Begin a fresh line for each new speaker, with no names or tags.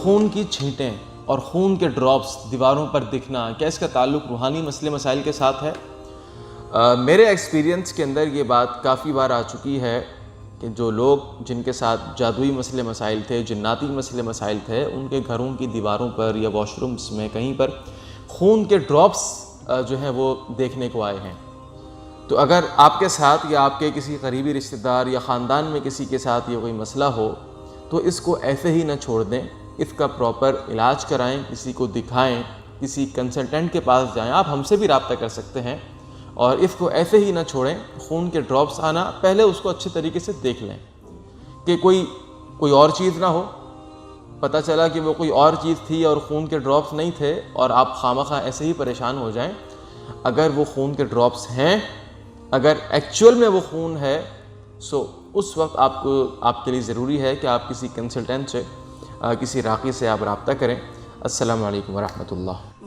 خون کی چھینٹیں اور خون کے ڈراپس دیواروں پر دکھنا، کیا اس کا تعلق روحانی مسئلے مسائل کے ساتھ ہے؟ میرے ایکسپیرینس کے اندر یہ بات کافی بار آ چکی ہے کہ جو لوگ جن کے ساتھ جادوئی مسئلے مسائل تھے، جناتی مسئلے مسائل تھے، ان کے گھروں کی دیواروں پر یا واش رومس میں کہیں پر خون کے ڈراپس جو ہیں وہ دیکھنے کو آئے ہیں۔ تو اگر آپ کے ساتھ یا آپ کے کسی قریبی رشتہ دار یا خاندان میں کسی کے ساتھ یہ کوئی مسئلہ ہو تو اس کو ایسے ہی نہ چھوڑ دیں، اس کا پراپر علاج کرائیں، کسی کو دکھائیں، کسی کنسلٹنٹ کے پاس جائیں۔ آپ ہم سے بھی رابطہ کر سکتے ہیں، اور اس کو ایسے ہی نہ چھوڑیں۔ خون کے ڈراپس آنا، پہلے اس کو اچھے طریقے سے دیکھ لیں کہ کوئی اور چیز نہ ہو۔ پتہ چلا کہ وہ کوئی اور چیز تھی اور خون کے ڈراپس نہیں تھے اور آپ خواہ ایسے ہی پریشان ہو جائیں۔ اگر وہ خون کے ڈراپس ہیں، اگر ایکچوئل میں وہ خون ہے، اس وقت آپ کے لیے ضروری ہے کہ آپ کسی کنسلٹنٹ سے، کسی راقی سے آپ رابطہ کریں۔ السلام علیکم ورحمۃ اللہ۔